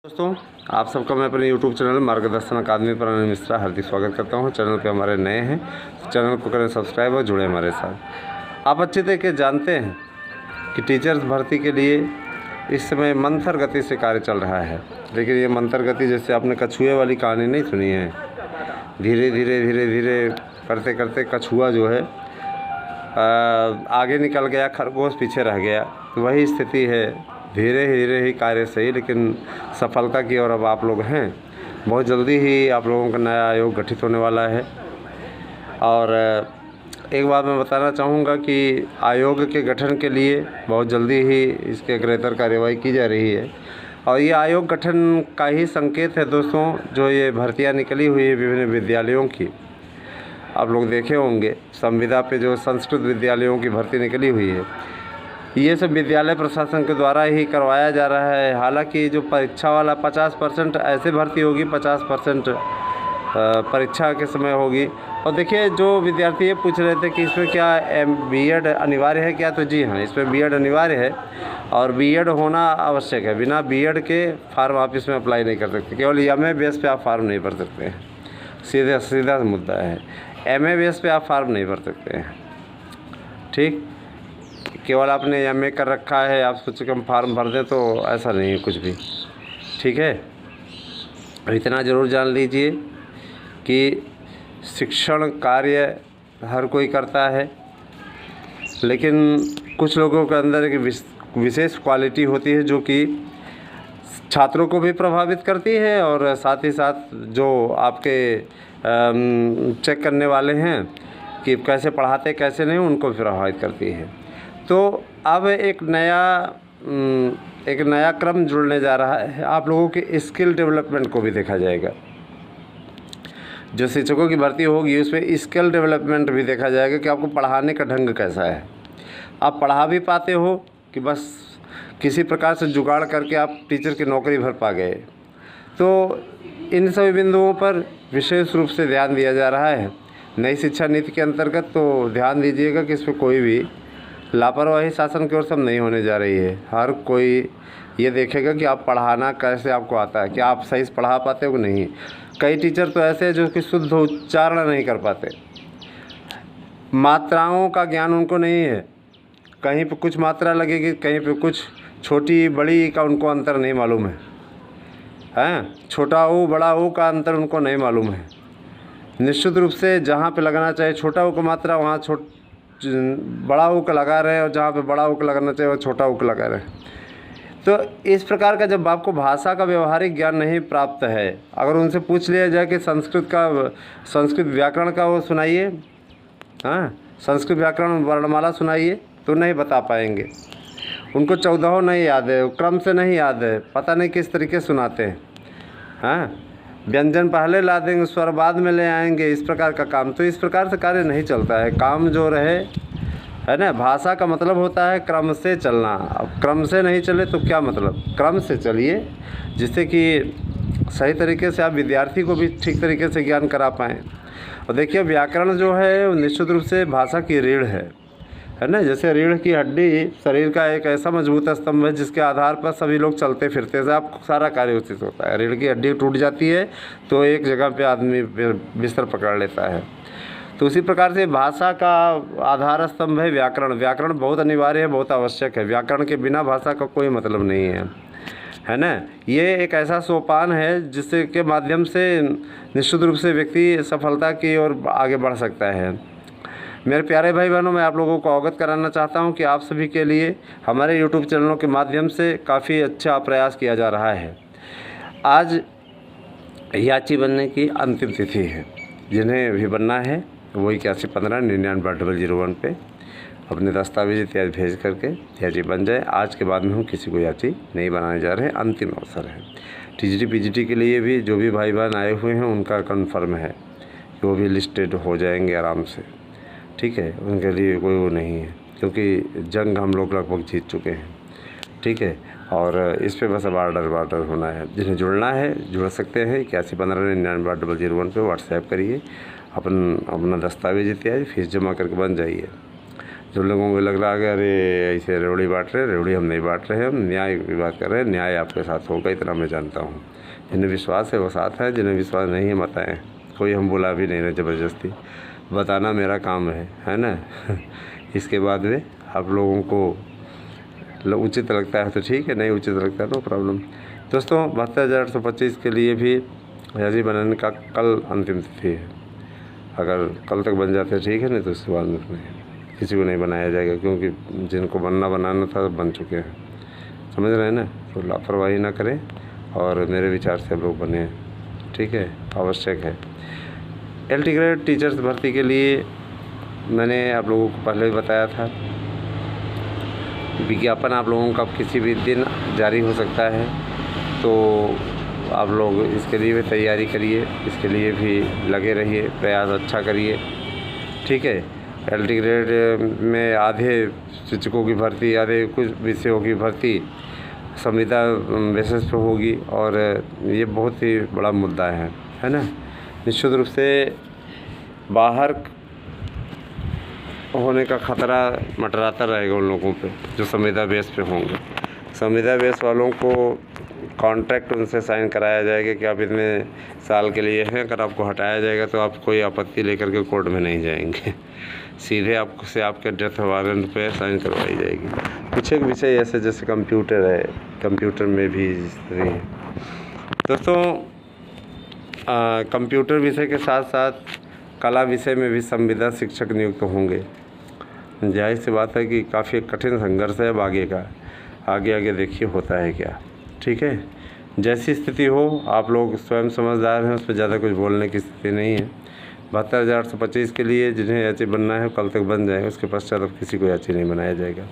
दोस्तों, आप सबका मैं अपने YouTube चैनल मार्गदर्शन अकादमी पर अनिल मिश्रा हार्दिक स्वागत करता हूं। चैनल पे हमारे नए हैं तो चैनल को करें सब्सक्राइब और जुड़े हमारे साथ। आप अच्छे तरीके जानते हैं कि टीचर्स भर्ती के लिए इस समय मंथर गति से कार्य चल रहा है, लेकिन ये मंथर गति जैसे आपने कछुए वाली कहानी नहीं सुनी है। धीरे धीरे करते करते कछुआ जो है आगे निकल गया, खरगोश पीछे रह गया। तो वही स्थिति है, धीरे ही कार्य सही लेकिन सफलता की ओर अब आप लोग हैं। बहुत जल्दी ही आप लोगों का नया आयोग गठित होने वाला है। और एक बात मैं बताना चाहूँगा कि आयोग के गठन के लिए बहुत जल्दी ही इसके अग्रेतर कार्यवाही की जा रही है। और ये आयोग गठन का ही संकेत है दोस्तों, जो ये भर्तियाँ निकली हुई है विभिन्न विद्यालयों की। आप लोग देखे होंगे संविदा पे जो संस्कृत विद्यालयों की भर्ती निकली हुई है, ये सब विद्यालय प्रशासन के द्वारा ही करवाया जा रहा है। हालांकि जो परीक्षा वाला 50% ऐसे भर्ती होगी, 50% परीक्षा के समय होगी। और देखिए, जो विद्यार्थी ये पूछ रहे थे कि इसमें क्या बीएड अनिवार्य है क्या, तो जी हाँ, इसमें बीएड अनिवार्य है और बीएड होना आवश्यक है। बिना बीएड के फार्म आप इसमें अप्लाई नहीं कर सकते। केवल एमए बेस पे आप फार्म नहीं भर सकते हैं। सीधा मुद्दा है, एमए बेस पे आप फार्म नहीं भर सकते हैं। ठीक, केवल आपने एमए कर रखा है, आप सोचे कि हम फार्म भर दें, तो ऐसा नहीं है कुछ भी। ठीक है, इतना ज़रूर जान लीजिए कि शिक्षण कार्य हर कोई करता है, लेकिन कुछ लोगों के अंदर एक विशेष क्वालिटी होती है जो कि छात्रों को भी प्रभावित करती है और साथ ही साथ जो आपके चेक करने वाले हैं कि कैसे पढ़ाते कैसे नहीं, उनको भी प्रभावित करती है। तो अब एक नया क्रम जुड़ने जा रहा है। आप लोगों के स्किल डेवलपमेंट को भी देखा जाएगा। जो शिक्षकों की भर्ती होगी उसमें स्किल डेवलपमेंट भी देखा जाएगा कि आपको पढ़ाने का ढंग कैसा है। आप पढ़ा भी पाते हो कि बस किसी प्रकार से जुगाड़ करके आप टीचर की नौकरी भर पा गए। तो इन सभी बिंदुओं पर विशेष रूप से ध्यान दिया जा रहा है नई शिक्षा नीति के अंतर्गत। तो ध्यान दीजिएगा कि इसमें कोई भी लापरवाही शासन की ओर से नहीं होने जा रही है। हर कोई ये देखेगा कि आप पढ़ाना कैसे आपको आता है, कि आप सही से पढ़ा पाते हो कि नहीं। कई टीचर तो ऐसे हैं जो कि शुद्ध उच्चारण नहीं कर पाते, मात्राओं का ज्ञान उनको नहीं है। कहीं पे कुछ मात्रा लगेगी, कहीं पे कुछ छोटी बड़ी का उनको अंतर नहीं मालूम है। छोटा ऊ बड़ा ऊ का अंतर उनको नहीं मालूम है। निश्चित रूप से जहाँ पे लगाना चाहिए छोटा ऊ का मात्रा, वहाँ बड़ा ऊ का लगा रहे हैं, और जहाँ पे बड़ा ऊ का लगाना चाहिए वो छोटा ऊ का लगा रहे हैं। तो इस प्रकार का जब आपको भाषा का व्यवहारिक ज्ञान नहीं प्राप्त है, अगर उनसे पूछ लिया जाए कि संस्कृत व्याकरण का वो सुनाइए, संस्कृत व्याकरण वर्णमाला सुनाइए, तो नहीं बता पाएंगे। उनको 14 नहीं याद है, क्रम से नहीं याद है, पता नहीं किस तरीके सुनाते हैं। व्यंजन पहले ला देंगे, स्वर बाद में ले आएंगे, इस प्रकार का काम। तो इस प्रकार से कार्य नहीं चलता है। काम जो रहे है ना, भाषा का मतलब होता है क्रम से चलना। अब क्रम से नहीं चले तो क्या मतलब, क्रम से चलिए, जिससे कि सही तरीके से आप विद्यार्थी को भी ठीक तरीके से ज्ञान करा पाएँ। और देखिए, व्याकरण जो है निश्चित रूप से भाषा की रीढ़ है ना। जैसे रीढ़ की हड्डी शरीर का एक ऐसा मजबूत स्तंभ है जिसके आधार पर सभी लोग चलते फिरते से आप सारा कार्य उचित होता है। रीढ़ की हड्डी टूट जाती है तो एक जगह पे आदमी बिस्तर पकड़ लेता है। तो उसी प्रकार से भाषा का आधार स्तंभ है व्याकरण। व्याकरण बहुत अनिवार्य है, बहुत आवश्यक है। व्याकरण के बिना भाषा का कोई मतलब नहीं है ना। ये एक ऐसा सोपान है जिससे के माध्यम से निश्चित रूप से व्यक्ति सफलता की ओर आगे बढ़ सकता है। मेरे प्यारे भाई बहनों, मैं आप लोगों को अवगत कराना चाहता हूं कि आप सभी के लिए हमारे YouTube चैनलों के माध्यम से काफ़ी अच्छा प्रयास किया जा रहा है। आज याची बनने की अंतिम तिथि है। जिन्हें भी बनना है वो 8115998001 पे अपने दस्तावेज इत्यादि भेज करके याची बन जाए। आज के बाद में हम किसी को याची नहीं बनाने जा रहे हैं, अंतिम अवसर है। टीजीटी पीजीटी के लिए भी जो भी भाई बहन आए हुए हैं उनका कन्फर्म है कि वो भी लिस्टेड हो जाएंगे आराम से। ठीक है, उनके लिए कोई वो नहीं है, क्योंकि जंग हम लोग लगभग जीत चुके हैं। ठीक है, और इस पे बस अब ऑर्डर होना है। जिन्हें जुड़ना है जुड़ सकते हैं। 8115998001 पे व्हाट्सएप करिए, अपना दस्तावेज इत्यादि फीस जमा करके बन जाइए। जो लोगों को लग रहा है कि अरे ऐसे रेवड़ी बांट रहे, रेवड़ी हम नहीं बांट रहे, हम न्याय की बात कर रहे हैं, न्याय आपके साथ होगा, इतना मैं जानता हूँ। जिन्हें विश्वास है वो साथ है, जिन्हें विश्वास नहीं है मत आए। कोई हम बुला भी नहीं रहे ज़बरदस्ती, बताना मेरा काम है ना। इसके बाद में आप लोगों को उचित लगता है तो ठीक है, नहीं उचित लगता है नो प्रॉब्लम। दोस्तों 72,825 के लिए भी याजी बनाने का कल अंतिम तिथि है। अगर कल तक बन जाते ठीक है, नहीं तो उसके बाद में किसी को नहीं बनाया जाएगा, क्योंकि जिनको बनाना था बन चुके हैं, समझ रहे हैं ना। तो लापरवाही ना करें और मेरे विचार से लोग बने, ठीक है, आवश्यक है। LT ग्रेड टीचर्स भर्ती के लिए मैंने आप लोगों को पहले भी बताया था, विज्ञापन आप लोगों का किसी भी दिन जारी हो सकता है, तो आप लोग इसके लिए भी तैयारी करिए, इसके लिए भी लगे रहिए, प्रयास अच्छा करिए, ठीक है। LT ग्रेड में आधे शिक्षकों की भर्ती, आधे कुछ विषयों की भर्ती संविदा बेसिस पे होगी, और ये बहुत ही बड़ा मुद्दा है ना। निश्चित रूप से बाहर होने का ख़तरा मंडराता रहेगा उन लोगों पे जो संविदा बेस पे होंगे। संविदा बेस वालों को कॉन्ट्रैक्ट उनसे साइन कराया जाएगा कि आप इतने साल के लिए हैं, अगर आपको हटाया जाएगा तो आप कोई आपत्ति लेकर के कोर्ट में नहीं जाएंगे, सीधे आपसे आपके डेथ वारंट पे साइन करवाई जाएगी। कुछ एक विषय ऐसे जैसे कंप्यूटर है, कंप्यूटर में भी स्थिति है। दोस्तों कंप्यूटर विषय के साथ साथ कला विषय में भी संविदा शिक्षक नियुक्त होंगे। जाहिर सी बात है कि काफ़ी कठिन संघर्ष है अब आगे का, आगे देखिए होता है क्या, ठीक है। जैसी स्थिति हो, आप लोग स्वयं समझदार हैं, उस पर ज़्यादा कुछ बोलने की स्थिति नहीं है। 72,825 के लिए जिन्हें याची बनना है कल तक बन जाए, उसके पश्चात अब किसी को याची नहीं बनाया जाएगा।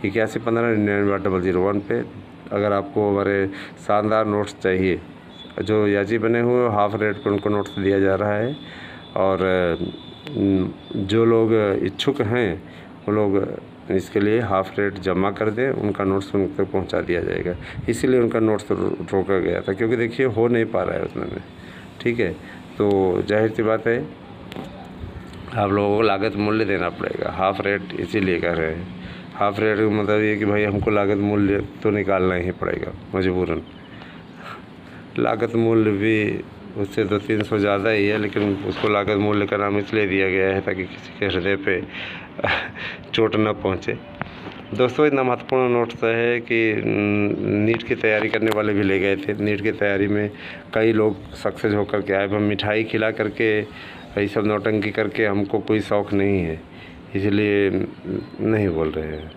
8115998001 पे अगर आपको हमारे शानदार नोट्स चाहिए, जो याची बने हुए हाफ रेट पर उनको नोट्स दिया जा रहा है, और जो लोग इच्छुक हैं वो लोग इसके लिए हाफ रेट जमा कर दें, उनका नोट्स उन तक पहुंचा दिया जाएगा। इसीलिए उनका नोट्स रोका गया था, क्योंकि देखिए हो नहीं पा रहा है उतना में, ठीक है। तो जाहिर सी बात है आप लोगों को लागत मूल्य देना पड़ेगा। हाफ रेट इसीलिए कर रहे हैं, हाफ रेट का मतलब ये कि भाई हमको लागत मूल्य तो निकालना ही पड़ेगा मजबूरन। लागत मूल्य भी उससे 200-300 ज़्यादा ही है, लेकिन उसको लागत मूल्य का नाम इसलिए दिया गया है ताकि किसी के हृदय पे चोट न पहुँचे। दोस्तों इतना महत्वपूर्ण नोट्स है कि नीट की तैयारी करने वाले भी ले गए थे। नीट की तैयारी में कई लोग सक्सेस होकर के आए। हम मिठाई खिला करके ये सब नौटंकी करके हमको कोई शौक़ नहीं है, इसलिए नहीं बोल रहे हैं।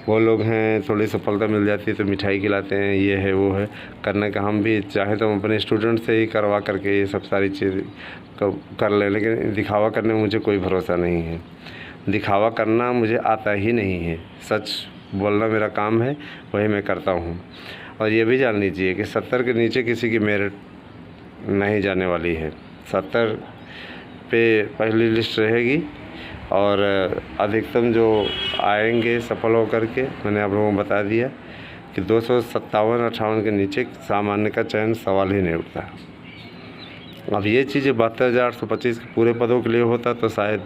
वो लोग हैं थोड़ी सफलता मिल जाती है तो मिठाई खिलाते हैं, ये है वो है करने का। हम भी चाहें तो हम अपने स्टूडेंट से ही करवा करके ये सब सारी चीज़ कर लें, लेकिन दिखावा करने में मुझे कोई भरोसा नहीं है। दिखावा करना मुझे आता ही नहीं है, सच बोलना मेरा काम है, वही मैं करता हूँ। और ये भी जान लीजिए कि 70 के नीचे किसी की मेरिट नहीं जाने वाली है। 70 पे पहली लिस्ट रहेगी, और अधिकतम जो आएंगे सफल होकर के, मैंने आप लोगों को बता दिया कि 257-58 के नीचे सामान्य का चयन सवाल ही नहीं उठता। अब ये चीज़ 72,825 के पूरे पदों के लिए होता तो शायद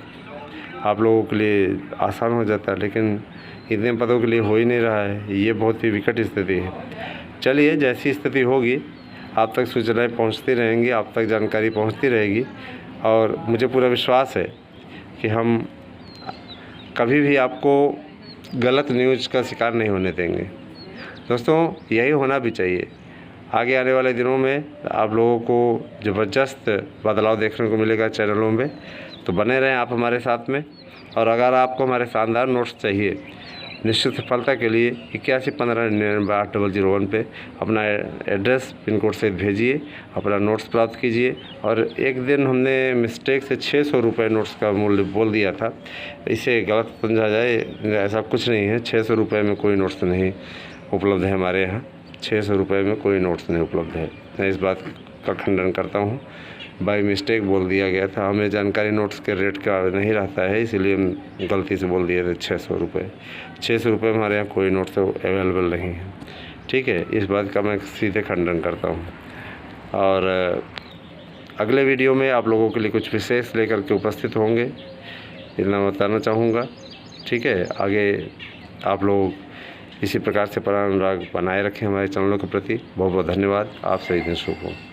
आप लोगों के लिए आसान हो जाता, लेकिन इतने पदों के लिए हो ही नहीं रहा है। ये बहुत ही विकट स्थिति है। चलिए जैसी स्थिति होगी आप तक सूचनाएँ पहुँचती रहेंगी, आप तक जानकारी पहुँचती रहेगी, और मुझे पूरा विश्वास है कि हम कभी भी आपको गलत न्यूज़ का शिकार नहीं होने देंगे। दोस्तों यही होना भी चाहिए। आगे आने वाले दिनों में आप लोगों को ज़बरदस्त बदलाव देखने को मिलेगा चैनलों में, तो बने रहें आप हमारे साथ में। और अगर आपको हमारे शानदार नोट्स चाहिए निश्चित सफलता के लिए 8115998001 पे अपना एड्रेस पिन कोड से भेजिए, अपना नोट्स प्राप्त कीजिए। और एक दिन हमने मिस्टेक से 600 रुपये नोट्स का मूल्य बोल दिया था, इसे गलत समझा जाए, ऐसा कुछ नहीं है। 600 रुपये में कोई नोट्स नहीं उपलब्ध है हमारे यहाँ, 600 रुपये में कोई नोट्स नहीं उपलब्ध है। मैं इस बात का खंडन करता हूँ, बाई मिस्टेक बोल दिया गया था। हमें जानकारी नोट्स के रेट का नहीं रहता है, इसलिए हम गलती से बोल दिए थे 600 रुपये। 600 रुपये में हमारे यहाँ कोई नोट्स अवेलेबल नहीं है, ठीक है। इस बात का मैं सीधे खंडन करता हूँ। और अगले वीडियो में आप लोगों के लिए कुछ विशेष लेकर के उपस्थित होंगे, इतना बताना चाहूँगा। ठीक है, आगे आप लोग इसी प्रकार से प्यार अनुराग बनाए रखें हमारे चैनलों के प्रति। बहुत बहुत धन्यवाद। आप सही दिन शुभ हो।